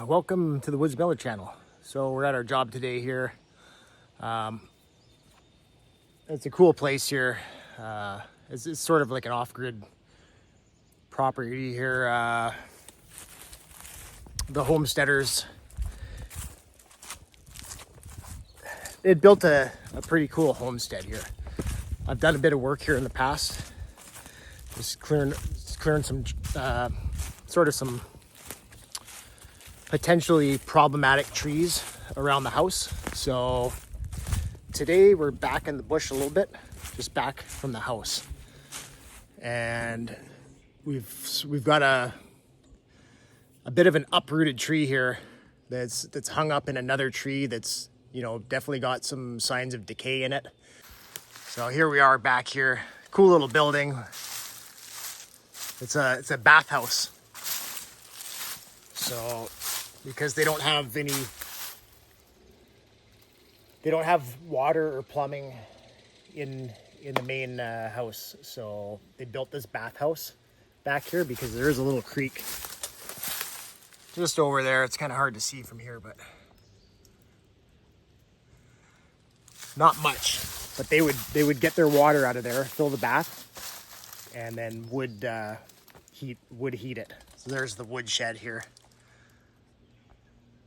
welcome to the Woods Miller channel. So we're at our job today here. It's a cool place here. It's sort of like an off-grid property here. The homesteaders, they had built a pretty cool homestead here. I've done a bit of work here in the past, just clearing some some potentially problematic trees around the house. So today we're back in the bush a little bit, just back from the house, and we've got a bit of an uprooted tree here that's hung up in another tree that's, you know, definitely got some signs of decay in it. So here we are back here. Cool little building. It's a bathhouse. So because they don't have water or plumbing in the main house, so they built this bathhouse back here because there is a little creek just over there. It's kind of hard to see from here, but not much. But they would get their water out of there, fill the bath, and then would heat it. So there's the wood shed here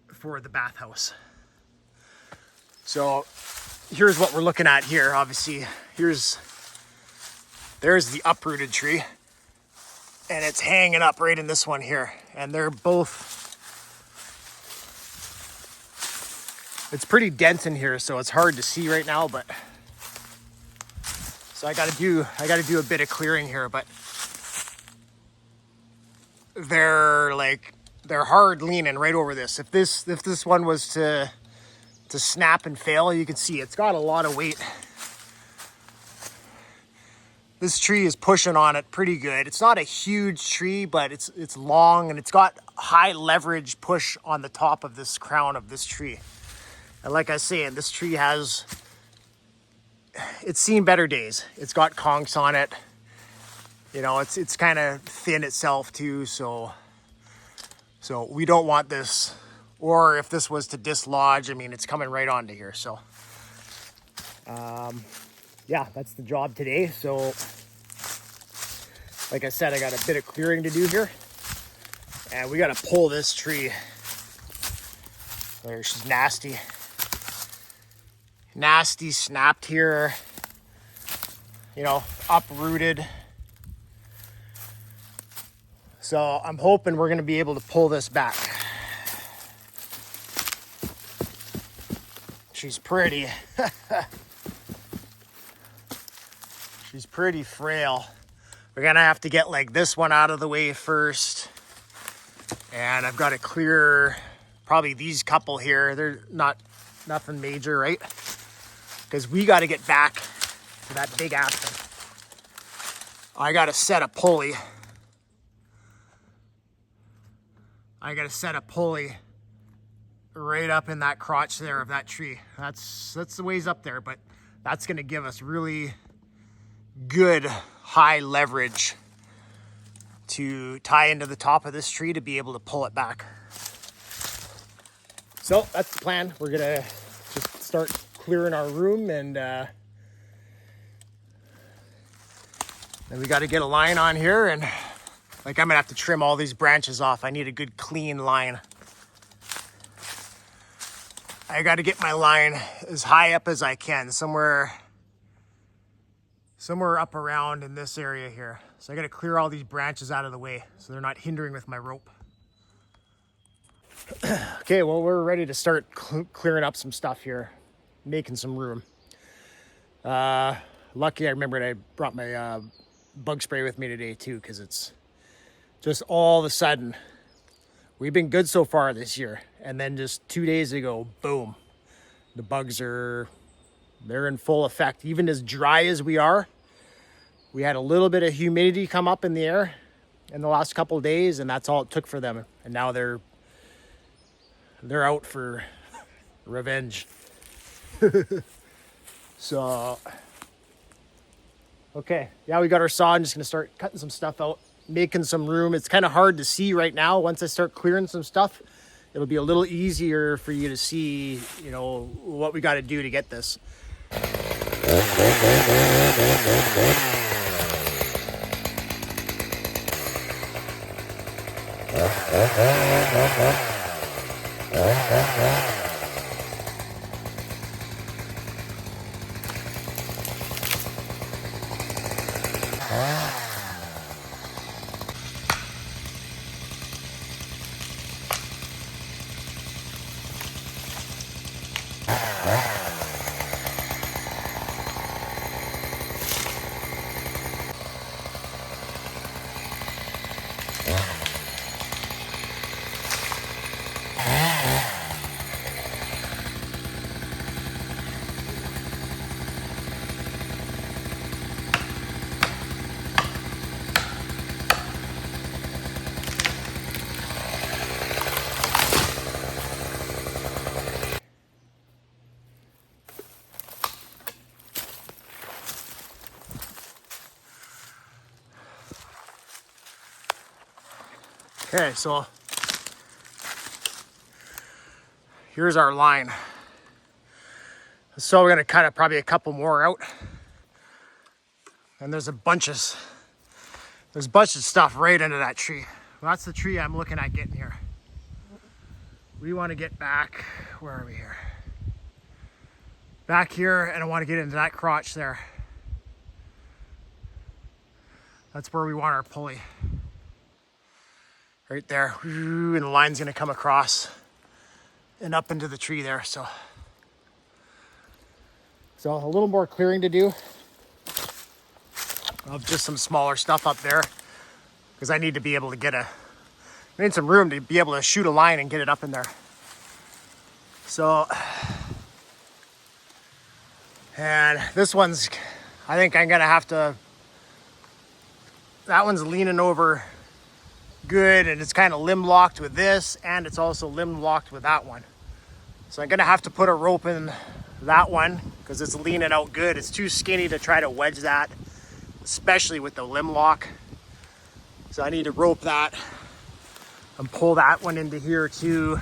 for the bathhouse. So here's what we're looking at here. Obviously, there's the uprooted tree, and it's hanging up right in this one here. And they're both, it's pretty dense in here, so it's hard to see right now, but so I gotta do a bit of clearing here, but they're hard leaning right over this. If this one was to snap and fail, you can see it's got a lot of weight. This tree is pushing on it pretty good. It's not a huge tree, but it's long, and it's got high leverage push on the top of this crown of this tree. And like I was saying, this tree it's seen better days. It's got conks on it. You know, it's kind of thin itself too, so we don't want this. Or if this was to dislodge, I mean, it's coming right onto here. So, yeah, that's the job today. So, like I said, I got a bit of clearing to do here, and we got to pull this tree. There, she's nasty, snapped here. You know, uprooted. So I'm hoping we're going to be able to pull this back. She's pretty. She's pretty frail. We're going to have to get like this one out of the way first. And I've got to clear probably these couple here. They're nothing major, right? Because we got to get back to that big aspen. I got to set a pulley. Right up in that crotch there of that tree. That's the ways up there, but that's going to give us really good high leverage to tie into the top of this tree to be able to pull it back. So that's the plan. We're going to just start clearing our room, and then we got to get a line on here, and like I'm gonna have to trim all these branches off. I need a good clean line. I got to get my line as high up as I can, somewhere up around in this area here. So I got to clear all these branches out of the way so they're not hindering with my rope. Okay, well, we're ready to start clearing up some stuff here, making some room. Lucky I remembered I brought my bug spray with me today too, because it's just all of a sudden, we've been good so far this year. And then just 2 days ago, boom, the bugs they're in full effect. Even as dry as we are, we had a little bit of humidity come up in the air in the last couple of days, and that's all it took for them. And now they're out for revenge. So, okay, yeah, we got our saw. I'm just gonna start cutting some stuff out, making some room. It's kind of hard to see right now. Once I start clearing some stuff, it'll be a little easier for you to see, you know, what we got to do to get this. Okay, so here's our line. So we're gonna cut probably a couple more out. And there's a bunch of stuff right into that tree. Well, that's the tree I'm looking at getting here. We want to get back, where are we here? Back here, and I want to get into that crotch there. That's where we want our pulley. Right there, and the line's gonna come across and up into the tree there. So a little more clearing to do of just some smaller stuff up there, because I need to be able to I need some room to be able to shoot a line and get it up in there. So, and this one's, I think I'm gonna have to, that one's leaning over good, and it's kind of limb locked with this, and it's also limb locked with that one. So I'm gonna have to put a rope in that one because it's leaning out good. It's too skinny to try to wedge that, especially with the limb lock. So I need to rope that and pull that one into here too.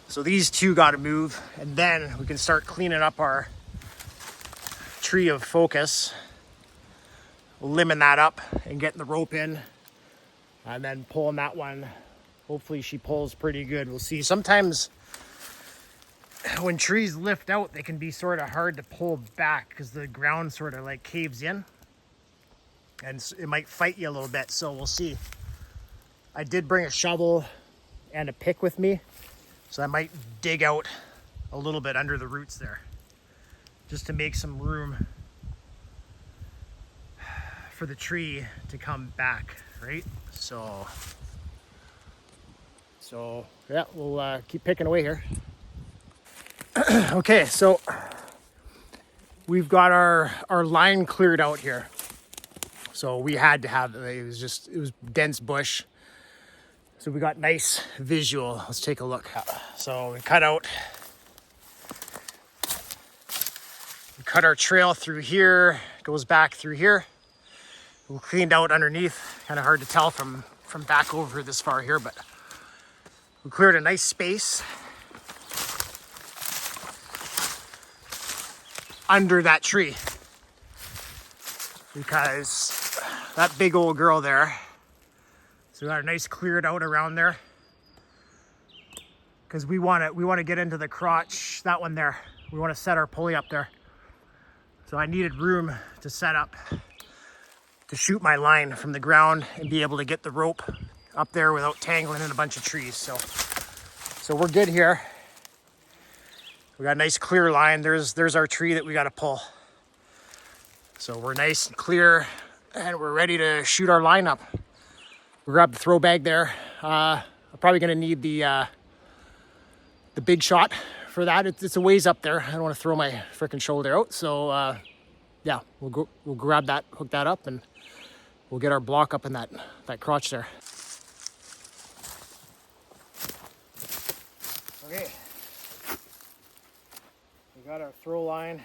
So these two got to move, and then we can start cleaning up our tree of focus, limbing that up and getting the rope in, and then pulling that one. Hopefully she pulls pretty good. We'll see. Sometimes when trees lift out, they can be sort of hard to pull back because the ground sort of like caves in, and it might fight you a little bit. So we'll see. I did bring a shovel and a pick with me, so I might dig out a little bit under the roots there just to make some room for the tree to come back, right? So yeah, we'll keep picking away here. Okay, so we've got our line cleared out here. So we had to have, it was dense bush. So we got nice visual. Let's take a look. So we cut our trail through here, goes back through here. We cleaned out underneath. Kind of hard to tell from back over this far here, but we cleared a nice space under that tree because that big old girl there. So we got a nice cleared out around there because we want to get into the crotch, that one there. We want to set our pulley up there. So I needed room to set up to shoot my line from the ground and be able to get the rope up there without tangling in a bunch of trees. So we're good here. We got a nice clear line. There's our tree that we got to pull. So we're nice and clear, and we're ready to shoot our line up. We'll grab the throw bag there. I'm probably gonna need the big shot for that. It's a ways up there. I don't want to throw my freaking shoulder out. So yeah, we'll grab that, hook that up, and we'll get our block up in that crotch there. Okay. We got our throw line.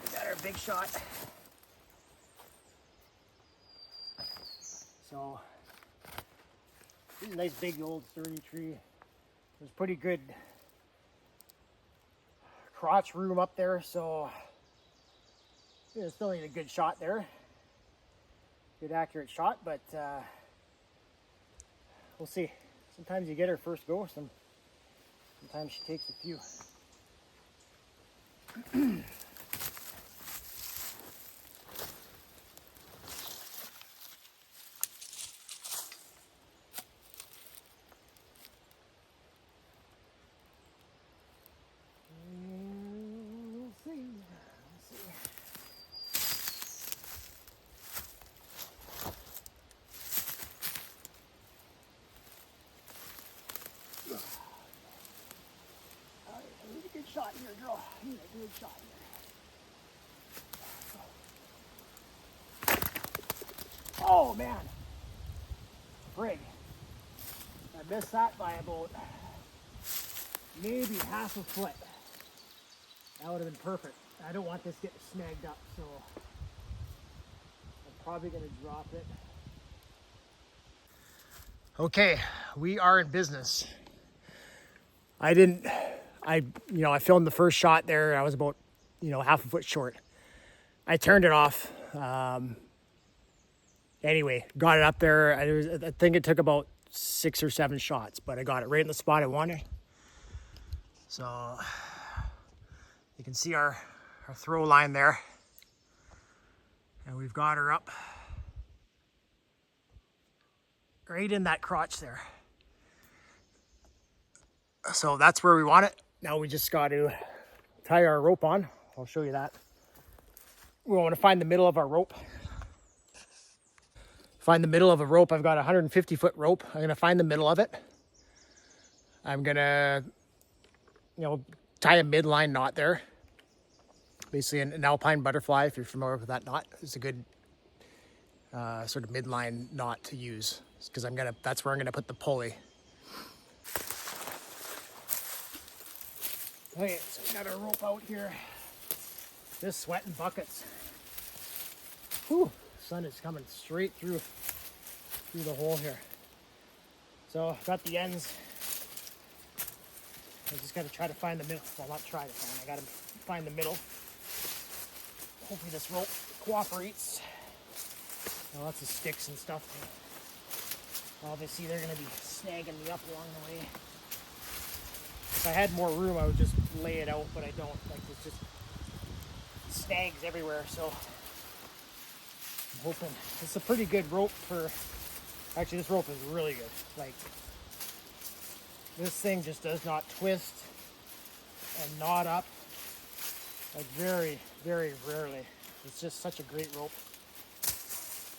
We got our big shot. So This is a nice big old sturdy tree. There's pretty good crotch room up there, so yeah, still need a good shot there. Good accurate shot, but we'll see. Sometimes you get her first go, sometimes she takes a few. Shot here, girl. I need a good shot here. Oh man, frig! I missed that by about maybe half a foot. That would have been perfect. I don't want this getting snagged up, so I'm probably gonna drop it. Okay, we are in business. I filmed the first shot there. I was about, half a foot short. I turned it off. Anyway, got it up there. I think it took about 6 or 7 shots, but I got it right in the spot I wanted. So you can see our throw line there. And we've got her up right in that crotch there. So that's where we want it. Now we just got to tie our rope on. I'll show you that. We want to find the middle of our rope. Find the middle of a rope. I've got a 150-foot rope. I'm going to find the middle of it. I'm going to, tie a midline knot there. Basically an alpine butterfly, if you're familiar with that knot. It's a good sort of midline knot to use, because that's where I'm going to put the pulley. Okay, so we got our rope out here. Just sweating buckets. Whew, sun is coming straight through the hole here. So got the ends. I just got to try to find the middle. Well, not try to find. I got to find the middle. Hopefully this rope cooperates. Lots of sticks and stuff. Obviously they're going to be snagging me up along the way. If I had more room, I would just lay it out, but I don't. It's just snags everywhere, so I'm hoping. It's a pretty good rope for. Actually, this rope is really good. This thing just does not twist and knot up. Very, very rarely. It's just such a great rope.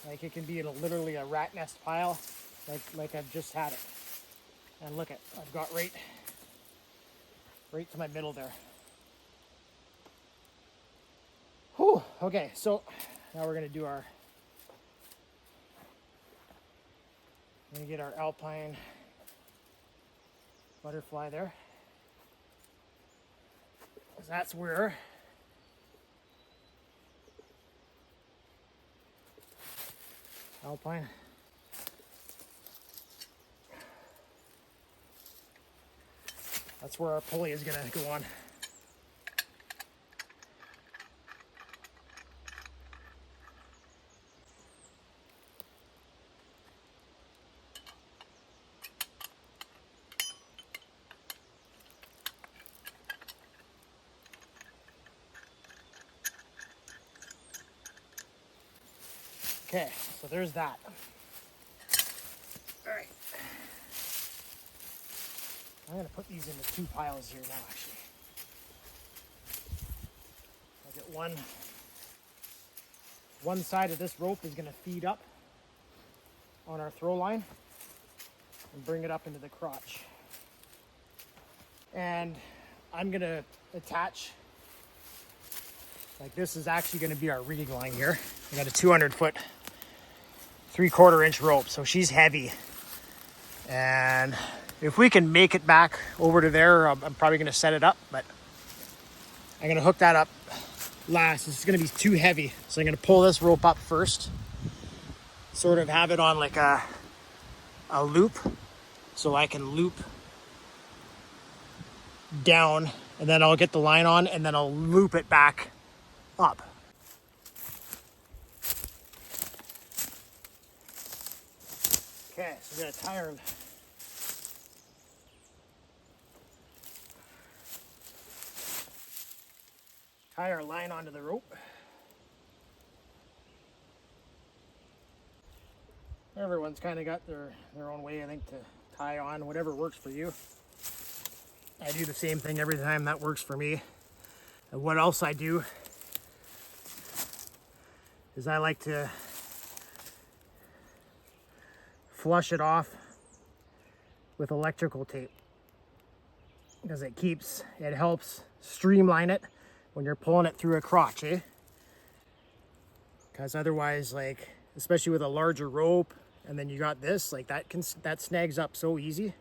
It can be literally a rat nest pile, like I've just had it. And look I've got right to my middle there. Whew, okay, so now we're gonna do we're gonna get our alpine butterfly there. That's where alpine. That's where our pulley is gonna go on. Okay, so there's that. All right. I'm gonna put these into 2 piles here now, actually. I'll get one side of this rope is gonna feed up on our throw line and bring it up into the crotch. And I'm gonna attach, this is actually gonna be our reading line here. I got a 200-foot, 3/4 inch rope, so she's heavy. And if we can make it back over to there, I'm probably gonna set it up, but I'm gonna hook that up last. It's gonna be too heavy. So I'm gonna pull this rope up first, sort of have it on like a loop, so I can loop down, and then I'll get the line on, and then I'll loop it back up. Okay, so we got a tie our line onto the rope. Everyone's kind of got their own way, I think, to tie on whatever works for you. I do the same thing every time. That works for me. And what else I do is I like to flush it off with electrical tape, because it helps streamline it when you're pulling it through a crotch, eh? Because otherwise, like, especially with a larger rope, and then you got this, like, that snags up so easy.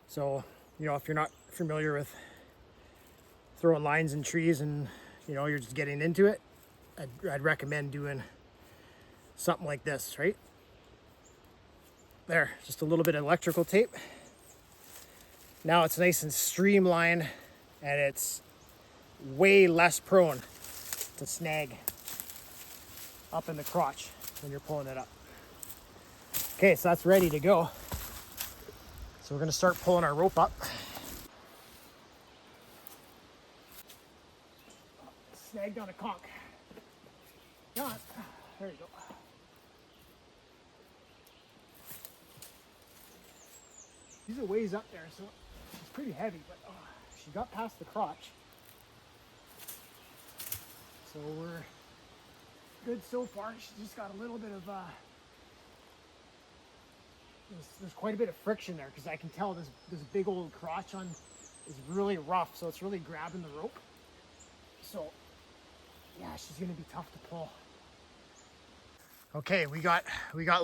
So, you know, if you're not familiar with throwing lines in trees and, you know, you're just getting into it, I'd recommend doing something like this, right? There, just a little bit of electrical tape. Now it's nice and streamlined, and it's way less prone to snag up in the crotch when you're pulling it up. Okay, so that's ready to go. So we're gonna start pulling our rope up. Snagged on a conch. Come on, there you go. These are ways up there, so it's pretty heavy, but she got past the crotch. So we're good so far. She's just got a little bit of, there's quite a bit of friction there, because I can tell this big old crotch is really rough, so it's really grabbing the rope. So yeah, she's gonna be tough to pull. Okay, we got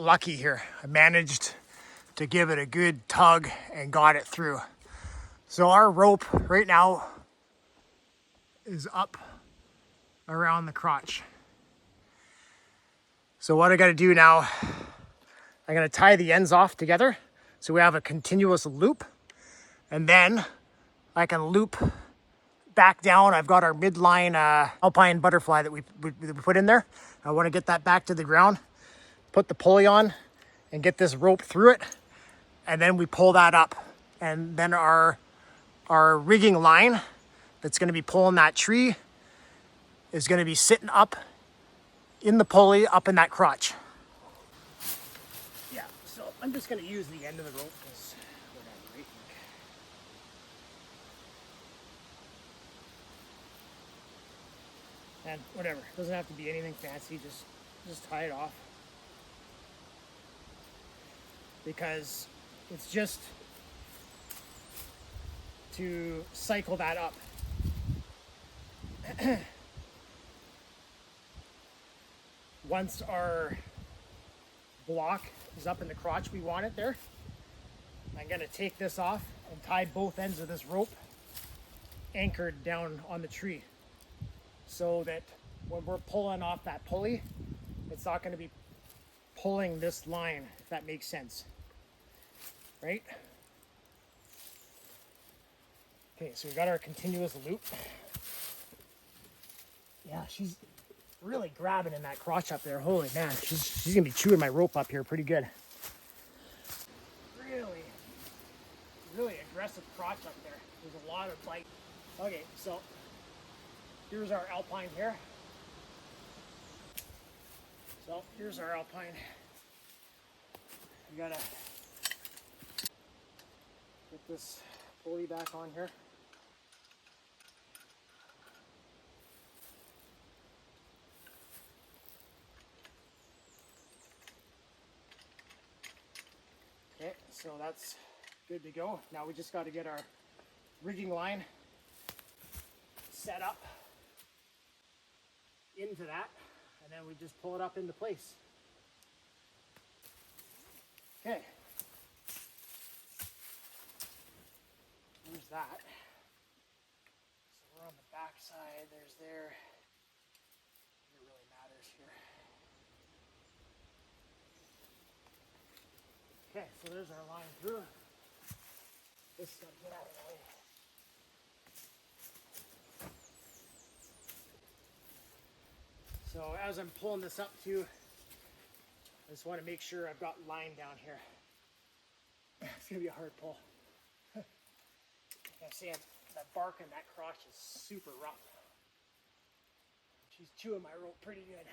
lucky here. I managed to give it a good tug and got it through. So our rope right now is up around the crotch. So what I gotta do now, I'm gonna tie the ends off together so we have a continuous loop, and then I can loop back down. I've got our midline alpine butterfly that we put in there. I wanna get that back to the ground, put the pulley on, and get this rope through it, and then we pull that up. And then our rigging line that's gonna be pulling that tree is gonna be sitting up in the pulley, up in that crotch. Yeah, so I'm just gonna use the end of the rope, because whatever, right? And whatever, it doesn't have to be anything fancy, just tie it off. Because it's just to cycle that up. Once our block is up in the crotch, we want it there, I'm gonna take this off and tie both ends of this rope anchored down on the tree, so that when we're pulling off that pulley, it's not gonna be pulling this line, if that makes sense, right? Okay, so we got our continuous loop. Yeah, she's really grabbing in that crotch up there. Holy man, she's gonna be chewing my rope up here pretty good. Really aggressive crotch up there. There's a lot of bite. Okay, so here's our alpine here. So here's our alpine. We gotta get this pulley back on here. Okay, so that's good to go. Now we just got to get our rigging line set up into that, and then we just pull it up into place. Okay. There's that. So we're on the back side. There's there. It really matters here. Okay, so there's our line through. This is gonna get out of the way. So as I'm pulling this up too, I just want to make sure I've got line down here. It's gonna be a hard pull. I'm saying that bark in that crotch is super rough. She's chewing my rope pretty good.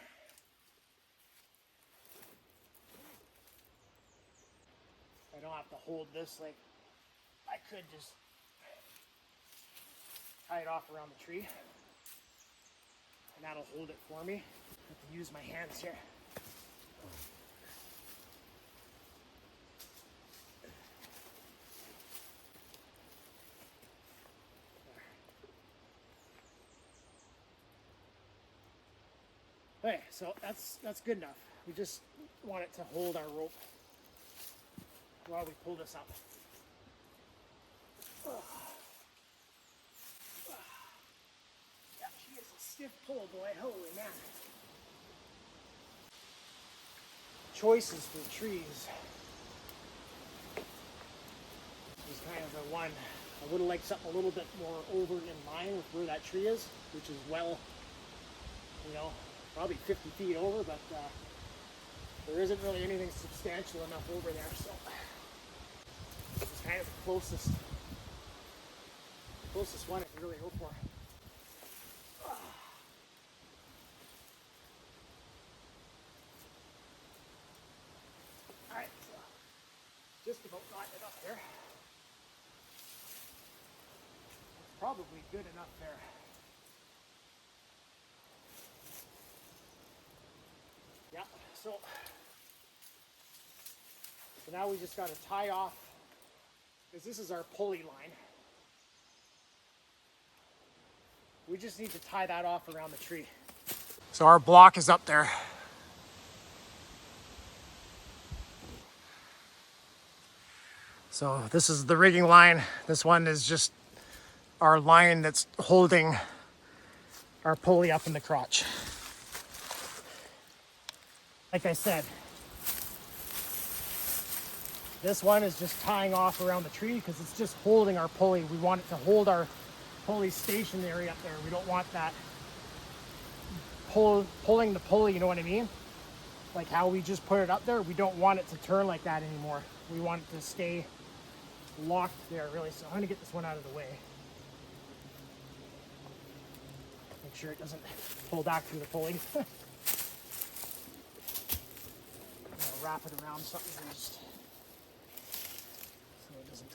I don't have to hold this like I could just tie it off around the tree, and that'll hold it for me. I have to use my hands here. Okay, so that's good enough. We just want it to hold our rope while we pull this up. Yeah, she is a stiff pull, boy. Holy man. Choices for trees. Is kind of the one. I would have liked something a little bit more over in line with where that tree is, which is well, probably 50 feet over, but there isn't really anything substantial enough over there, so it's kind of the closest one I can really go for. Alright, so just about got it up there. It's probably good enough there. Yeah, so now we just got to tie off, because this is our pulley line. We just need to tie that off around the tree. So our block is up there. So this is the rigging line. This one is just our line that's holding our pulley up in the crotch. Like I said, this one is just tying off around the tree because it's just holding our pulley. We want it to hold our pulley stationary up there. We don't want that pulling the pulley, you know what I mean? Like how we just put it up there, we don't want it to turn like that anymore. We want it to stay locked there, really. So I'm gonna get this one out of the way. Make sure it doesn't pull back through the pulley. Wrap it around something first, so it doesn't.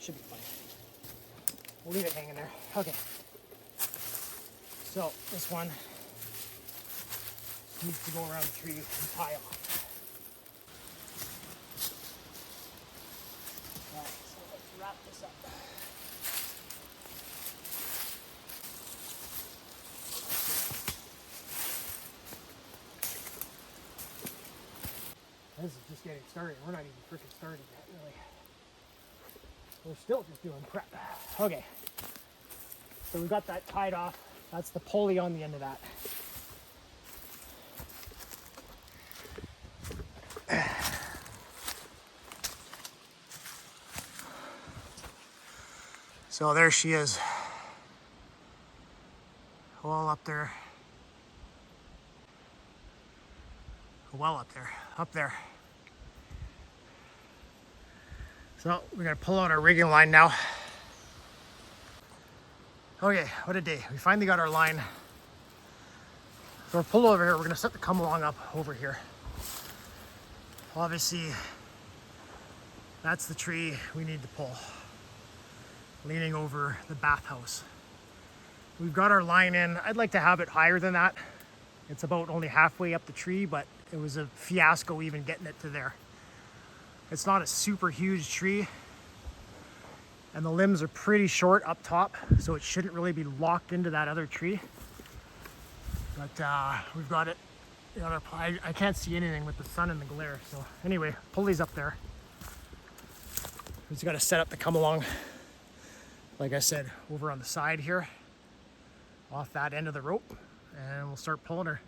Should be fine. We'll leave it hanging there. Okay. So this one needs to go around the tree and tie off. All right. So let's wrap this up. This is just getting started. We're not even freaking started yet, really. We're still just doing prep. Okay. So we got that tied off. That's the pulley on the end of that. So there she is. Well up there. Well up there. Up there. So we're gonna pull out our rigging line now. Okay, what a day. We finally got our line. So we're pulled over here. We're gonna set the come along up over here. Obviously, that's the tree we need to pull, leaning over the bathhouse. We've got our line in. I'd like to have it higher than that. It's about only halfway up the tree, but it was a fiasco even getting it to there. It's not a super huge tree, and the limbs are pretty short up top, so it shouldn't really be locked into that other tree. But we've got it. I can't see anything with the sun and the glare. So anyway, pulley's up there. We just got to set up the come along, like I said, over on the side here, off that end of the rope, and we'll start pulling her.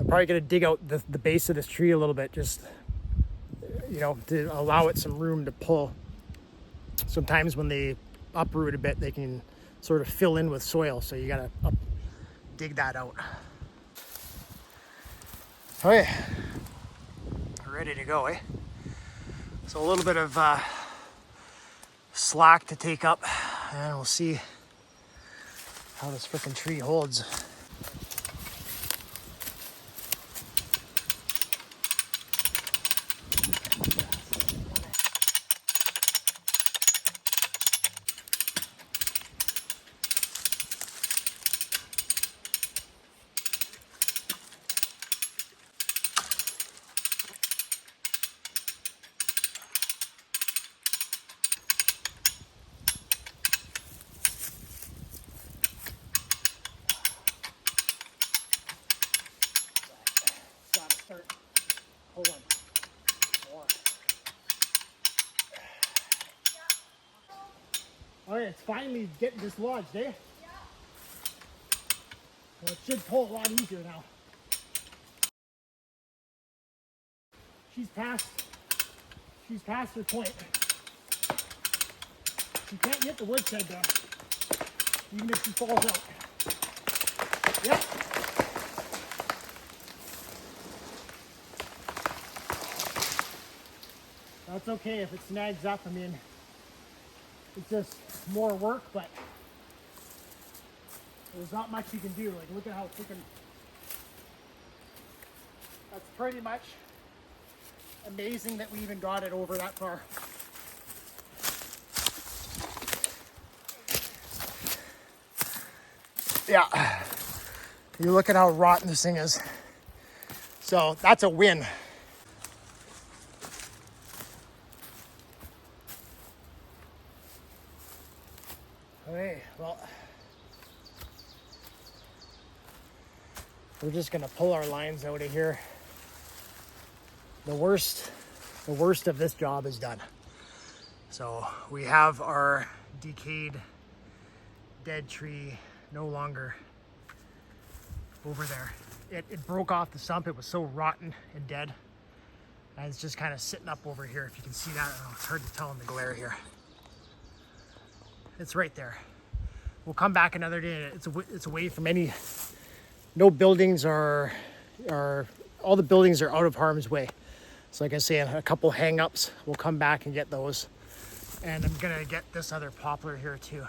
I'm probably gonna dig out the base of this tree a little bit, just, you know, to allow it some room to pull. Sometimes when they uproot a bit, they can sort of fill in with soil, so you gotta dig that out. Okay, we're ready to go, eh? So a little bit of slack to take up, and we'll see how this frickin' tree holds. Hold on. More. All right, it's finally getting dislodged, eh? Yeah. Well, it should pull a lot easier now. She's past her point. She can't hit the wood shed though, even if she falls out. Yep. That's okay if it snags up. I mean, it's just more work, but there's not much you can do. Like, look at how freaking. That's pretty much amazing that we even got it over that far. Yeah. You look at how rotten this thing is. So that's a win. Okay, well, we're just gonna pull our lines out of here. The worst of this job is done. So we have our decayed, dead tree no longer over there. It broke off the stump. It was so rotten and dead. And it's just kind of sitting up over here. If you can see that, I don't know, it's hard to tell in the glare here. It's right there. We'll come back another day. It's away from any, no buildings are all the buildings are out of harm's way. So like I say, a couple hang-ups, we'll come back and get those. And I'm gonna get this other poplar here too.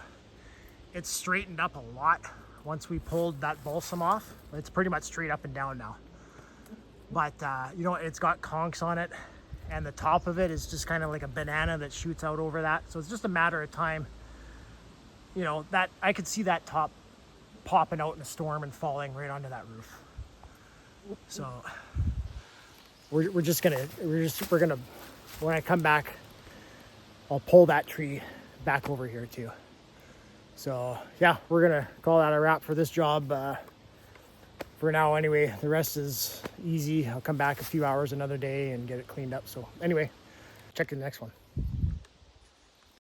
It's straightened up a lot once we pulled that balsam off. It's pretty much straight up and down now. But you know, it's got conchs on it, and the top of it is just kind of like a banana that shoots out over that. So it's just a matter of time. You know, that I could see that top popping out in a storm and falling right onto that roof. So we're gonna when I come back, I'll pull that tree back over here too. So yeah, we're gonna call that a wrap for this job for now anyway. The rest is easy. I'll come back a few hours another day and get it cleaned up. So anyway, check the next one.